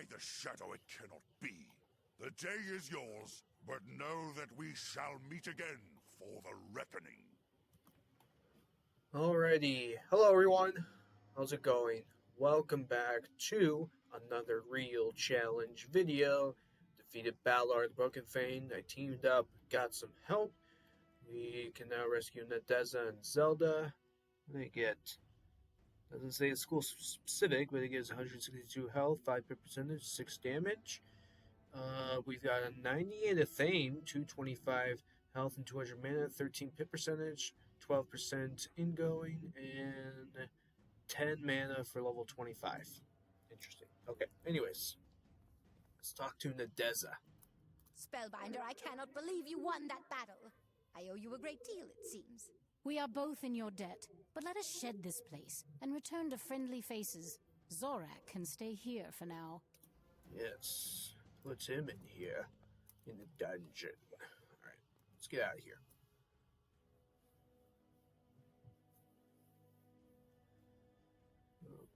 By the shadow, it cannot be. The day is yours, but know that we shall meet again for the reckoning. Alrighty, hello everyone, how's it going? Welcome back to another real challenge video. Defeated Ballard, Broken Fane. I teamed up, got some help. We can now rescue Nadeza and Zelda. They get, doesn't say it's school specific, but it gives 162 health, 5 hit percentage, 6 damage. We've got a 90 and a Thane, 225 health and 200 mana, 13 pit percentage, 12% ingoing, and 10 mana for level 25. Interesting. Okay, anyways, let's talk to Nadeza. Spellbinder, I cannot believe you won that battle. I owe you a great deal, it seems. We are both in your debt, but let us shed this place and return to friendly faces. Zorak can stay here for now. Yes, put him in here, in the dungeon. Alright, let's get out of here.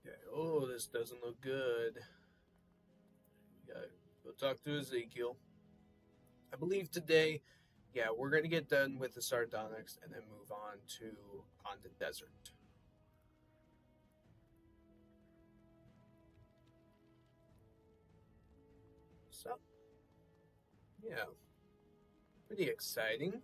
Okay, oh, this doesn't look good. Gotta go talk to Ezekiel. I believe today, yeah, we're going to get done with the Sardonyx and then move on to Khonda Desert. So, yeah, pretty exciting.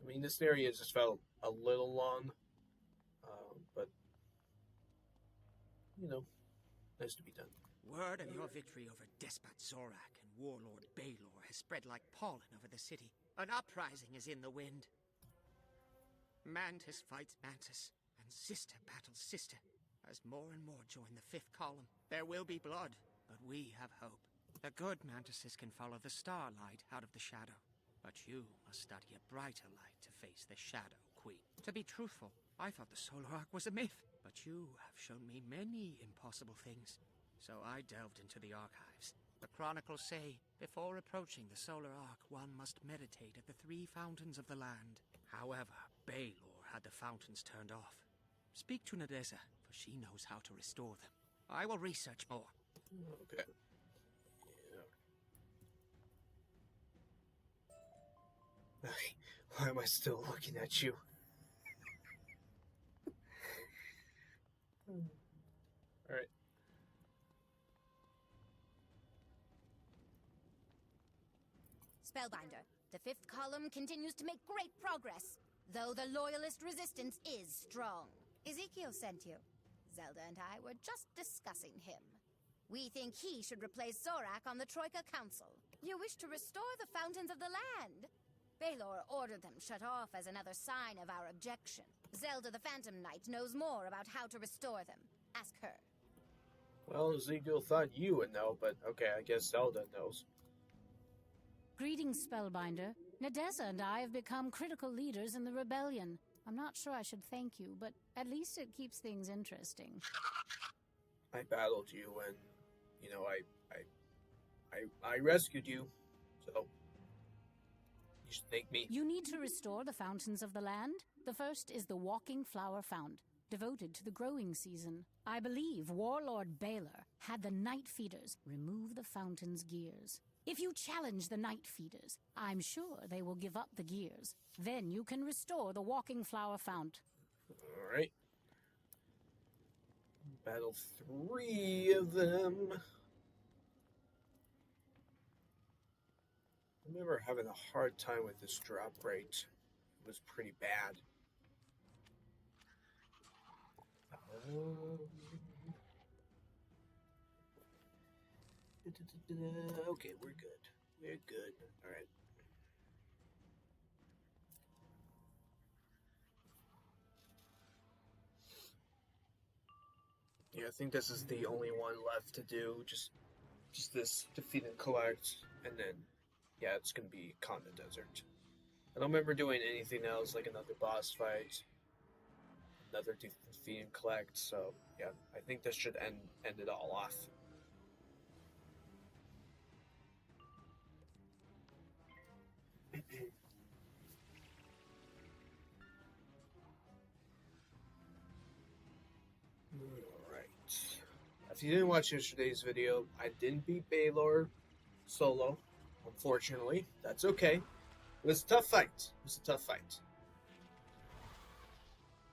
I mean, this area just felt a little long, but, you know, nice to be done. Word of your victory over Despot Zorak and Warlord Baylor has spread like pollen over the city. An uprising is in the wind. Mantis fights Mantis, and sister battles sister, as more and more join the fifth column. There will be blood, but we have hope. The good Mantises can follow the starlight out of the shadow, but you must study a brighter light to face the Shadow Queen. To be truthful, I thought the Solar Arc was a myth, but you have shown me many impossible things. So I delved into the archives. The chronicles say, before approaching the Solar Arc, one must meditate at the 3 fountains of the land. However, Baylor had the fountains turned off. Speak to Nadeza, for she knows how to restore them. I will research more. Okay. Yeah. Why am I still looking at you? Alright. Spellbinder, the fifth column continues to make great progress, though the loyalist resistance is strong. Ezekiel sent you. Zelda and I were just discussing him. We think he should replace Zorak on the Troika Council. You wish to restore the fountains of the land. Baylor ordered them shut off as another sign of our objection. Zelda the Phantom Knight knows more about how to restore them. Ask her. Well, Ezekiel thought you would know, but okay, I guess Zelda knows. Greetings, Spellbinder. Nadeza and I have become critical leaders in the rebellion. I'm not sure I should thank you, but at least it keeps things interesting. I battled you and, you know, I rescued you, so you should thank me. You need to restore the fountains of the land. The first is the Walking Flower Fount, devoted to the growing season. I believe Warlord Baylor had the Night Feeders remove the fountain's gears. If you challenge the Night Feeders, I'm sure they will give up the gears. Then you can restore the Walking Flower Fount. Alright. Battle 3 of them. I remember having a hard time with this drop rate. It was pretty bad. Okay, we're good. We're good. Alright. Yeah, I think this is the only one left to do. Just this defeat and collect, and then yeah, it's gonna be Khonda Desert. I don't remember doing anything else, like another boss fight, another defeat and collect. So yeah, I think this should end it all off. if you didn't watch yesterday's video, I didn't beat Baylor solo, unfortunately. That's okay. It was a tough fight.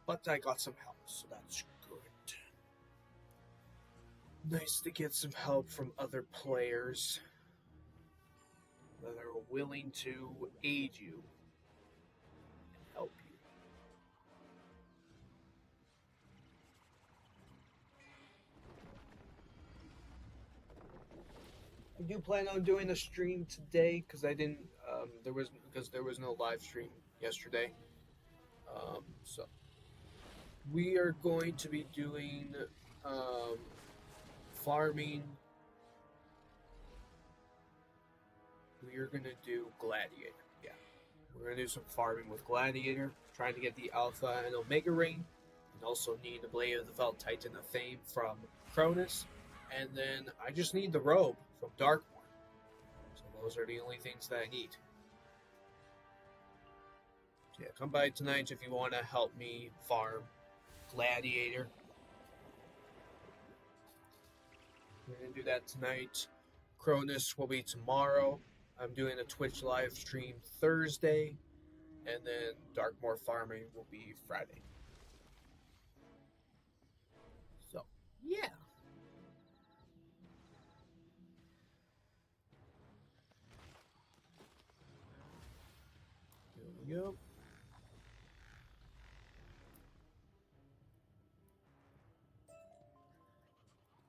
But I got some help, so that's good. Nice to get some help from other players that are willing to aid you and help you. I do plan on doing a stream today because I didn't. There was no live stream yesterday. So we are going to be doing farming. We are gonna do Gladiator. Yeah, we're gonna do some farming with Gladiator, trying to get the Alpha and Omega ring, and also need the Blade of the Felt Titan of Fame from Cronus, and then I just need the robe from Darkmoor. So those are the only things that I need. So yeah, come by tonight if you want to help me farm Gladiator. We're gonna do that tonight. Cronus will be tomorrow. I'm doing a Twitch live stream Thursday, and then Darkmoor farming will be Friday. So, yeah. Here we go.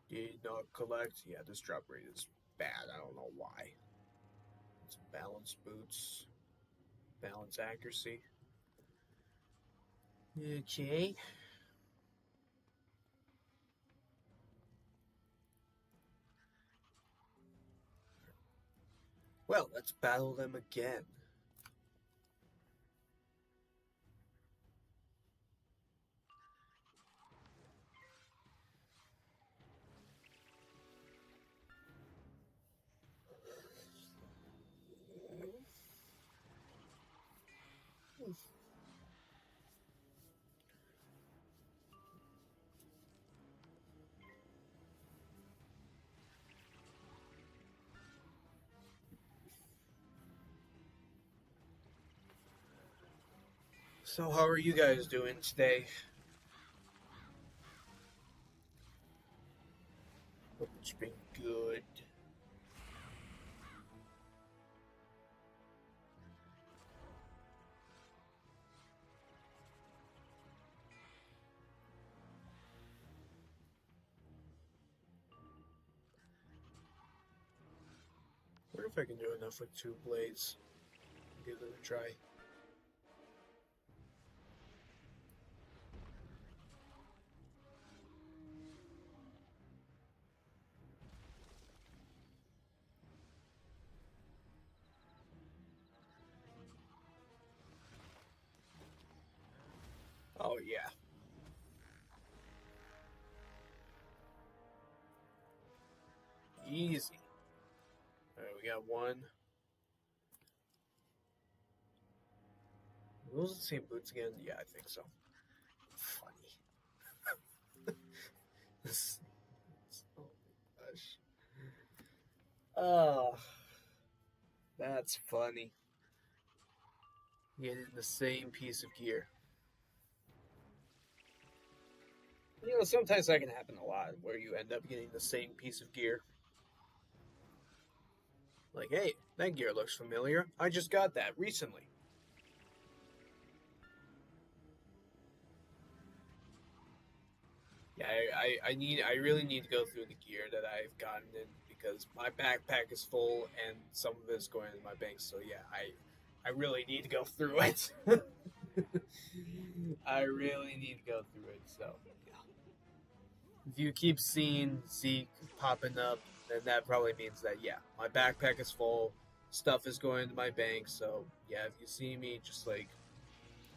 Did not collect. Yeah, this drop rate is bad. I don't know why. It's balance boots. Balance accuracy. Okay. Well, let's battle them again. So how are you guys doing today? Hope it's been good. I wonder if I can do enough with 2 blades. Give it a try. Oh yeah. Easy. Alright, we got 1. Are those the same boots again? Yeah, I think so. Funny. Oh my gosh. Oh, that's funny. Getting the same piece of gear. You know, sometimes that can happen a lot, where you end up getting the same piece of gear. Like, hey, that gear looks familiar. I just got that recently. Yeah, I really need to go through the gear that I've gotten in, because my backpack is full and some of it's going in my bank. So yeah, I really need to go through it. I really need to go through it. So yeah. If you keep seeing Zeke popping up, then that probably means that yeah, my backpack is full, stuff is going into my bank. So yeah, if you see me just like,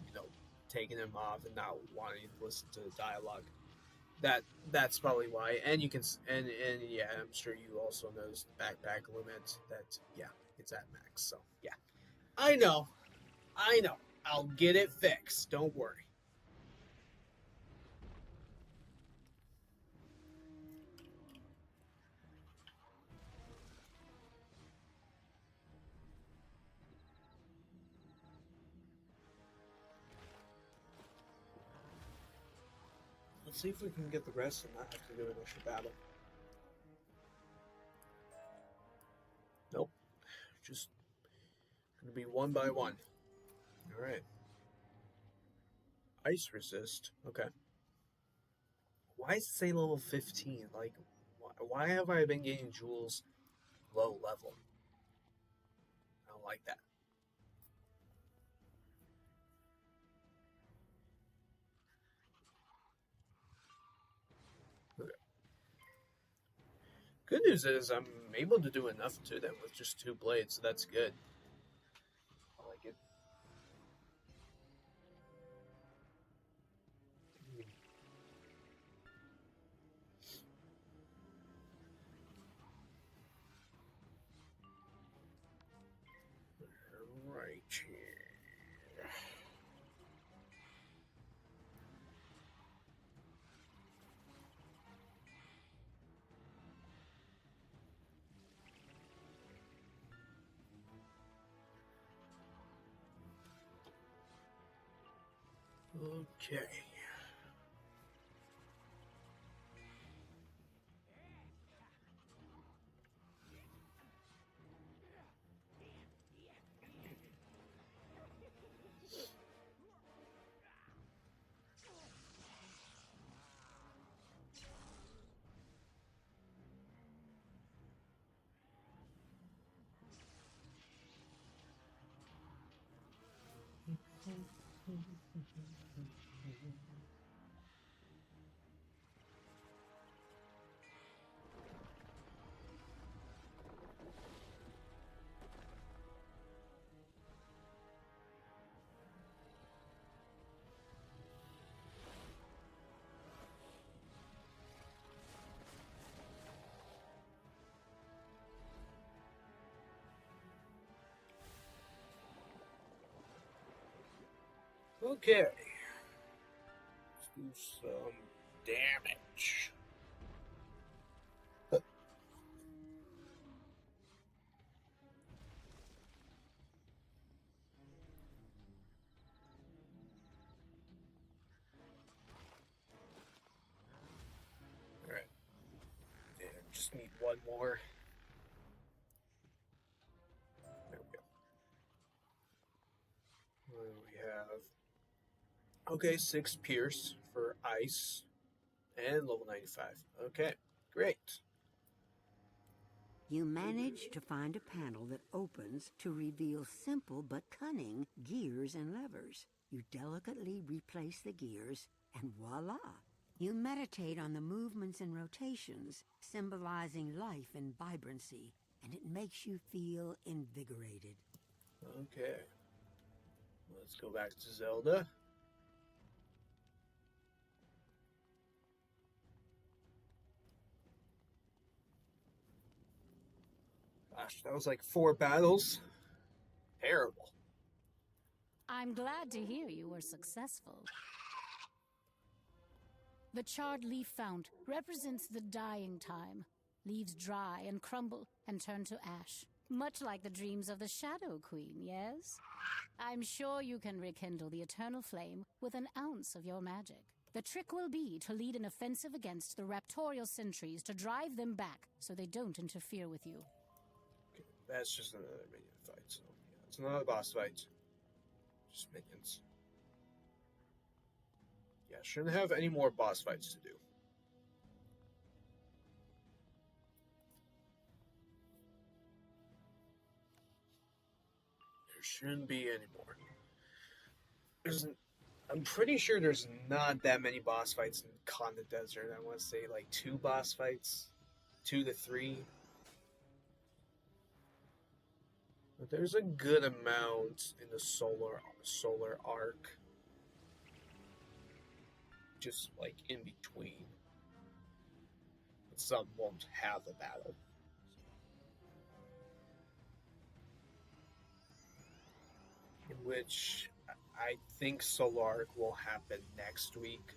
you know, taking him off and not wanting to listen to the dialogue, that's probably why. And you can, and yeah, I'm sure you also noticed the backpack limit, that yeah, it's at max. So yeah, I know, I'll get it fixed, don't worry. Let's see if we can get the rest and not have to do an extra battle. Nope. Just gonna be one by one. Alright. Ice resist. Okay. Why does it say level 15? Like, why have I been getting jewels low level? I don't like that. Okay. Good news is I'm able to do enough to them with just 2 blades, so that's good. I like it. Right here. Okay. Okay. Let's do some damage. Alright. And just need one more. There we go. What do we have? Okay, 6 pierce for ice. And level 95. Okay, great. You manage to find a panel that opens to reveal simple but cunning gears and levers. You delicately replace the gears, and voila! You meditate on the movements and rotations, symbolizing life and vibrancy, and it makes you feel invigorated. Okay. Let's go back to Zelda. Gosh, that was like 4 battles. Terrible. I'm glad to hear you were successful. The charred leaf fount represents the dying time. Leaves dry and crumble and turn to ash. Much like the dreams of the Shadow Queen, yes? I'm sure you can rekindle the eternal flame with an ounce of your magic. The trick will be to lead an offensive against the raptorial sentries to drive them back so they don't interfere with you. Okay, that's just another minion fight, so yeah, it's not a boss fight. Just minions. Yeah, shouldn't have any more boss fights to do. There shouldn't be any more. I'm pretty sure there's not that many boss fights in Khonda Desert. I want to say like 2 boss fights, 2 to 3. But there's a good amount in the solar arc. Just like in between. But some won't have a battle. In which I think Solar Arc will happen next week.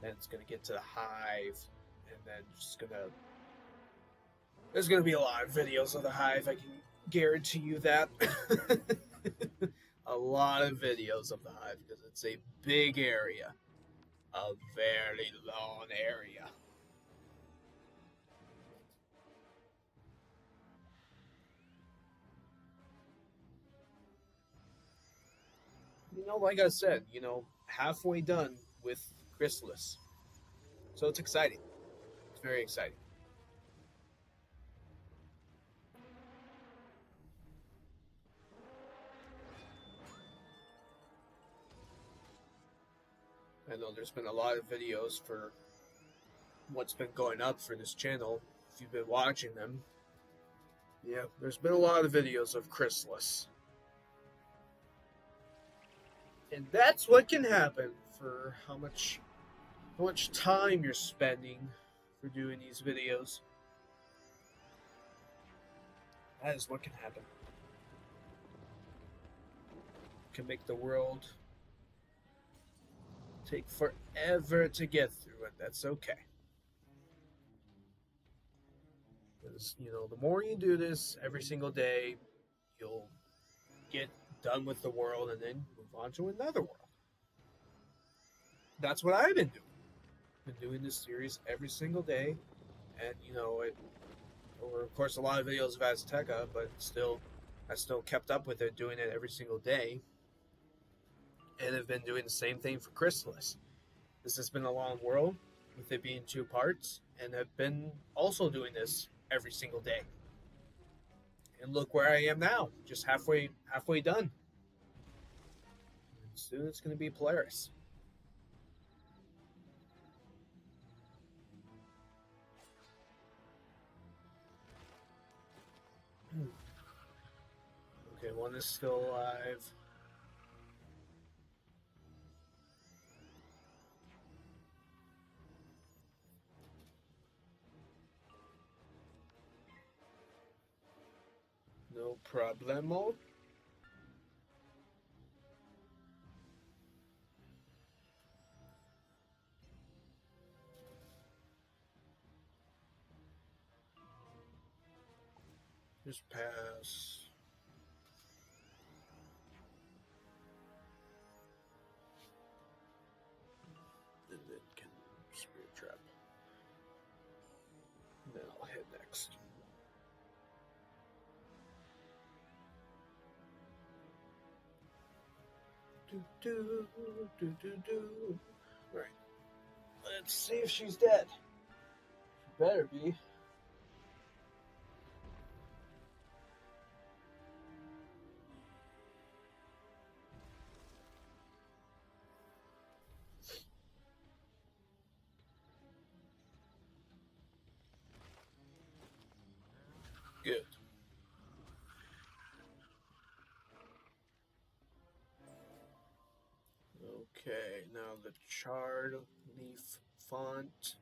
Then it's gonna get to the Hive, and then there's gonna be a lot of videos of the Hive, I can guarantee you that. A lot of videos of the Hive, because it's a big area. a very long area. Like I said, halfway done with Chrysalis. So it's exciting. It's very exciting. I know there's been a lot of videos for what's been going up for this channel. If you've been watching them, yeah, there's been a lot of videos of Chrysalis. And that's what can happen for how much time you're spending for doing these videos. That is what can happen. It can make the world take forever to get through, and that's okay. Because, the more you do this every single day, you'll get done with the world and then move on to another world. That's what I've been doing. Been doing this series every single day, and or of course a lot of videos of Azteca, but I still kept up with it, doing it every single day, and have been doing the same thing for Chrysalis. This has been a long world, with it being 2 parts, and have been also doing this every single day. And look where I am now, just halfway done. And soon it's going to be Polaris. Okay, one is still alive. No problemo. Just pass. And then can spirit trap. Then I'll head next. Do. Right. Let's see if she's dead. She better be. Good. Okay, now the charred leaf font.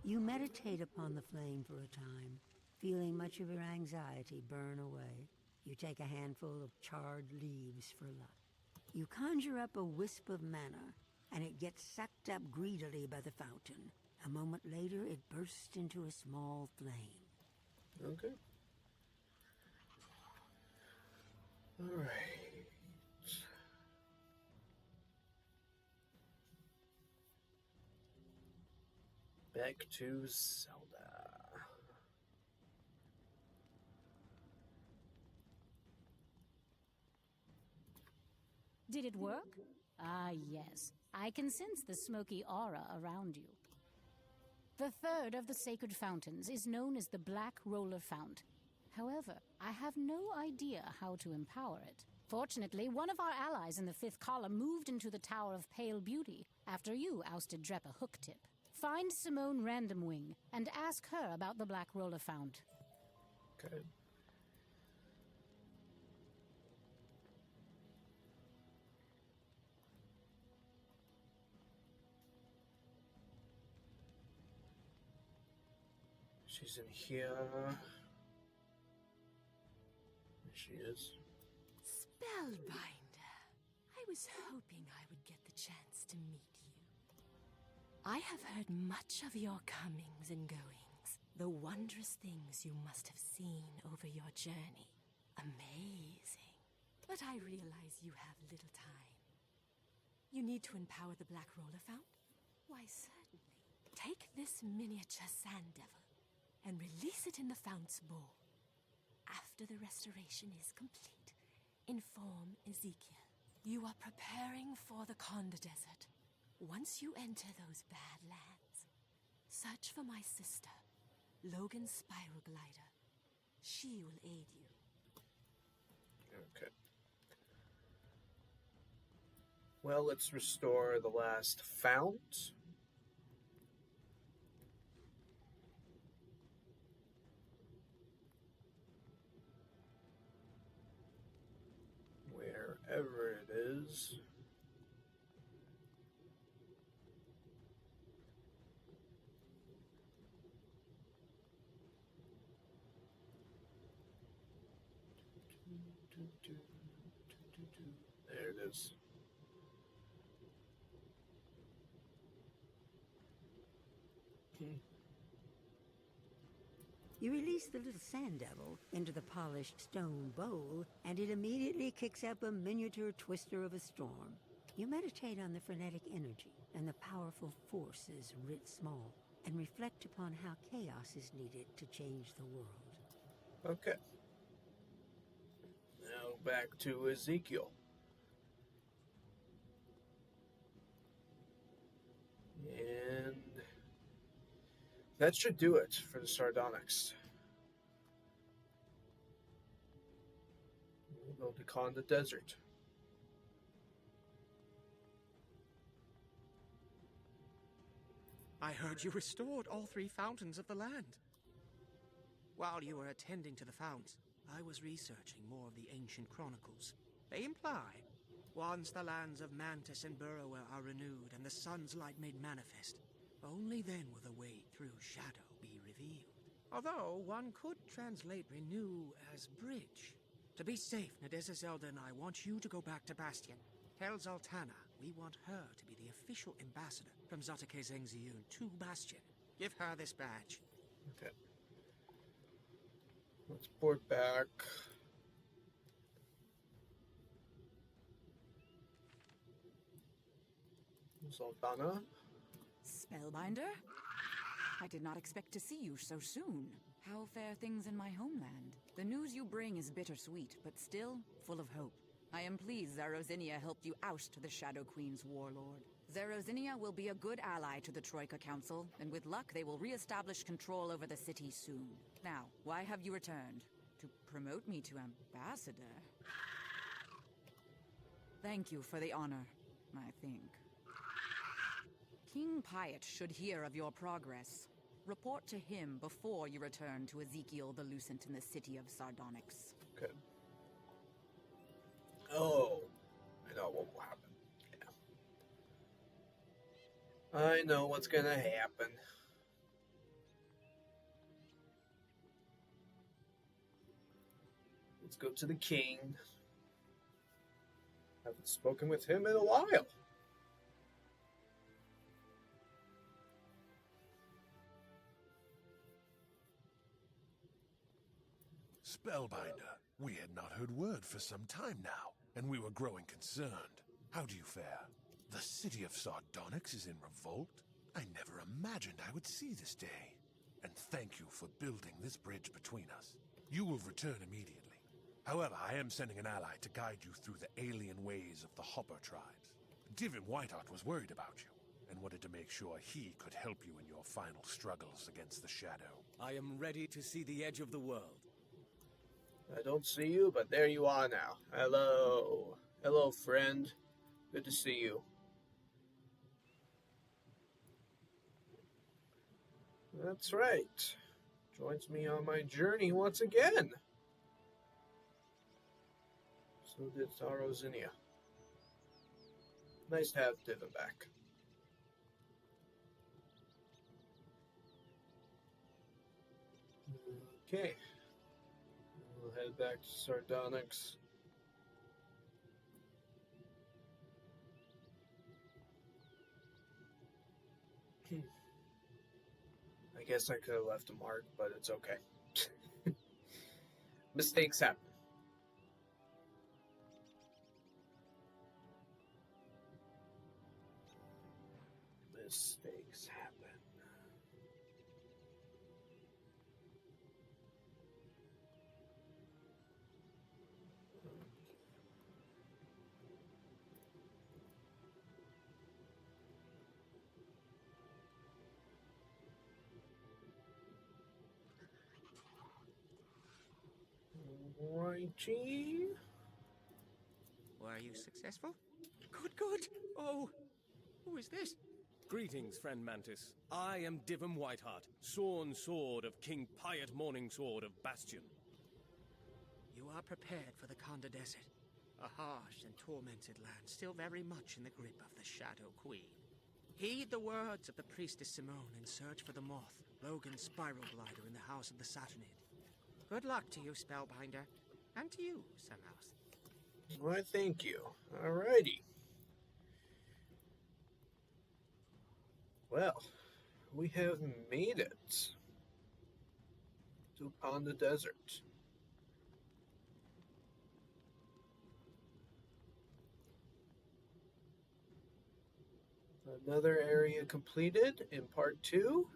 You meditate upon the flame for a time, feeling much of your anxiety burn away. You take a handful of charred leaves for luck. You conjure up a wisp of mana, and it gets sucked up greedily by the fountain. A moment later, it bursts into a small flame. Okay. All right. Back to Zelda. Did it work? Ah, yes. I can sense the smoky aura around you. The third of the sacred fountains is known as the Black Roller Fount. However, I have no idea how to empower it. Fortunately, one of our allies in the 5th column moved into the Tower of Pale Beauty after you ousted Drepa Hooktip. Find Simone Randomwing and ask her about the Black Roller Fount. Okay. She's in here. There she is. Spellbinder. I was hoping I would get the chance to meet you. I have heard much of your comings and goings, the wondrous things you must have seen over your journey. Amazing. but I realize you have little time. You need to empower the Black Roller Fount? Why, certainly. Take this miniature sand devil and release it in the Fount's bowl. After the restoration is complete, inform Ezekiel. You are preparing for the Khonda Desert. Once you enter those bad lands, search for my sister, Logan's Spiral Glider. She will aid you. Okay. Well, let's restore the last fount. Wherever it is. There it is. You release the little sand devil into the polished stone bowl, and it immediately kicks up a miniature twister of a storm. You meditate on the frenetic energy and the powerful forces writ small, and reflect upon how chaos is needed to change the world. Okay. Now back to Ezekiel. And that should do it for the Sardonyx. We'll go to Khonda Desert. I heard you restored all 3 fountains of the land. While you were attending to the founts, I was researching more of the ancient chronicles. They imply, once the lands of Mantis and Burrower are renewed and the sun's light made manifest, only then will the way through shadow be revealed. Although one could translate renew as bridge. To be safe, Nadeza Zelda and I want you to go back to Bastion. Tell Zaltana we want her to be the official ambassador from Zatake Zengziyun to Bastion. Give her this badge. Okay. Let's port back. Zaltana. Spellbinder? I did not expect to see you so soon. How fare things in my homeland? The news you bring is bittersweet, but still full of hope. I am pleased Zarozinia helped you oust the Shadow Queen's warlord. Zarozinia will be a good ally to the Troika Council, and with luck they will re-establish control over the city soon. Now, why have you returned? To promote me to ambassador? Thank you for the honor, I think. King Piet should hear of your progress. Report to him before you return to Ezekiel the Lucent in the city of Sardonyx. Okay. Oh, I know what will happen. Yeah. I know what's gonna happen. Let's go to the king. Haven't spoken with him in a while. Spellbinder, we had not heard word for some time now, and we were growing concerned. How do you fare? The city of Sardonyx is in revolt? I never imagined I would see this day. And thank you for building this bridge between us. You will return immediately. However, I am sending an ally to guide you through the alien ways of the Hopper tribes. Divin Whiteheart was worried about you, and wanted to make sure he could help you in your final struggles against the Shadow. I am ready to see the edge of the world. I don't see you, but there you are now. Hello. Hello, friend. Good to see you. That's right. Joins me on my journey once again. So did Zarozinia. Nice to have Divin back. Okay. We'll head back to Sardonyx. I guess I could have left a mark, but it's okay. Mistakes happen. mistakes happen. Righty. Were you successful? Good, good. Oh, who is this? Greetings, friend Mantis. I am Divum Whiteheart, sworn sword of King Piot Morningsword of Bastion. You are prepared for the Khonda Desert, a harsh and tormented land still very much in the grip of the Shadow Queen. Heed the words of the priestess Simone and search for the moth, Logan's spiral glider in the house of the Saturnid. Good luck to you, Spellbinder, and to you, Sunhouse. Why, thank you. Alrighty. Well, we have made it to Khonda Desert. Another area completed in part 2.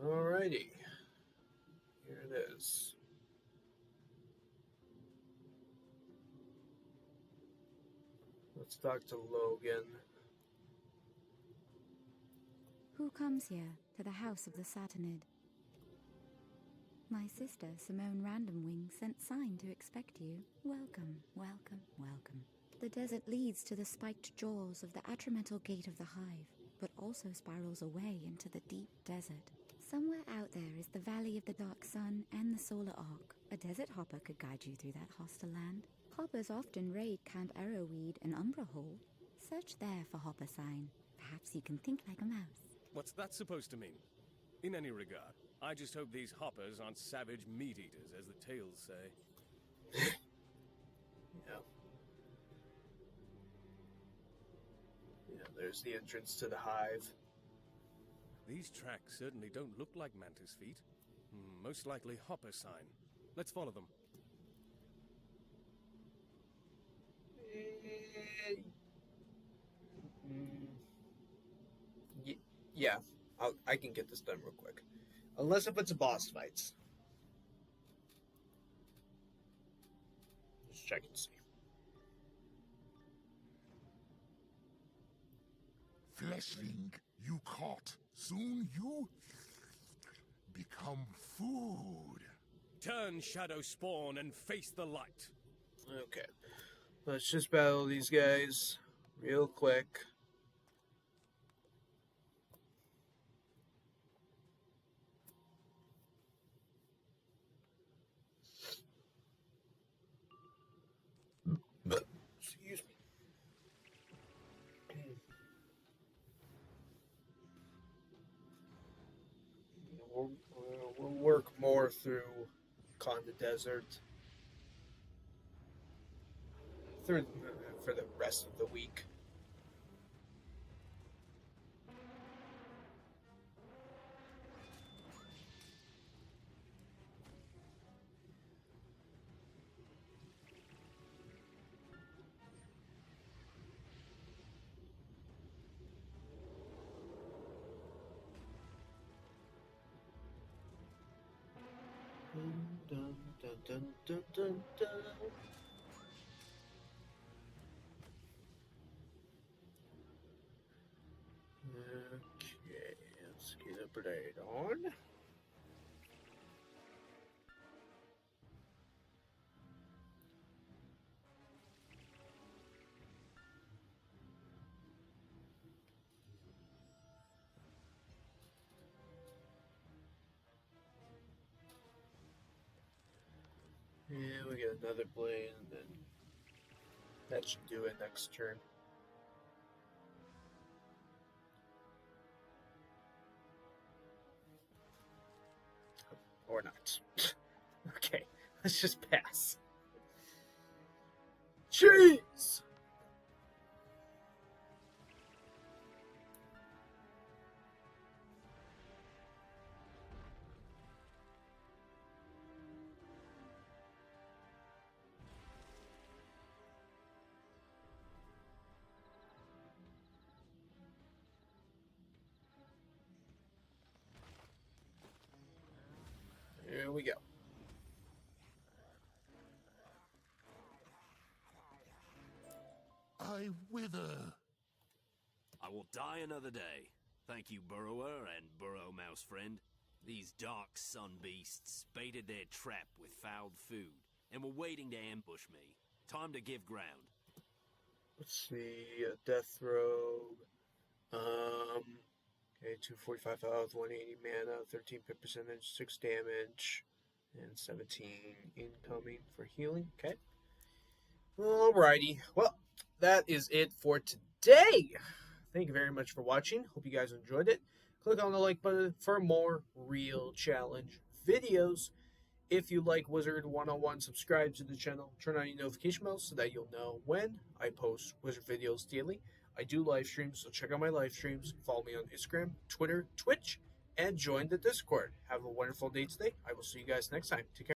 Alrighty, here it is. Let's talk to Logan. Who comes here to the house of the Saturnid? My sister, Simone Randomwing, sent sign to expect you. Welcome, welcome, welcome. The desert leads to the spiked jaws of the atrimental gate of the hive, but also spirals away into the deep desert. Somewhere out there is the Valley of the Dark Sun and the Solar Arc. A desert hopper could guide you through that hostile land. Hoppers often raid Camp Arrowweed and Umbra Hall. Search there for hopper sign. Perhaps you can think like a mouse. What's that supposed to mean? In any regard, I just hope these hoppers aren't savage meat-eaters, as the tales say. Yeah. Yeah, there's the entrance to the hive. These tracks certainly don't look like mantis feet. Most likely hopper sign. Let's follow them. Yeah, I can get this done real quick. Unless if it's a boss fights. Just check and see. Fleshling, you caught. Soon you become food. Turn, Shadow Spawn, and face the light. Okay. Let's just battle these guys real quick. Excuse me. We'll work more through Khonda Desert for the rest of the week. Dun, dun, dun, dun, dun, dun. Okay, let's get a blade on. Yeah, we get another blade, and then that should do it next turn. Or not. Okay, let's just pass. Jeez! Here we go. I wither. I will die another day. Thank you, burrower and burrow mouse friend. These dark sun beasts baited their trap with fouled food and were waiting to ambush me. Time to give ground. Let's see, death robe. Okay, 245 health, 180 mana, 13 pip percentage, 6 damage, and 17 incoming for healing. Okay. Alrighty. Well, that is it for today. Thank you very much for watching. Hope you guys enjoyed it. Click on the like button for more real challenge videos. If you like Wizard101, subscribe to the channel. Turn on your notification bell so that you'll know when I post Wizard videos daily. I do live streams, so check out my live streams. Follow me on Instagram, Twitter, Twitch, and join the Discord. Have a wonderful day today. I will see you guys next time. Take care.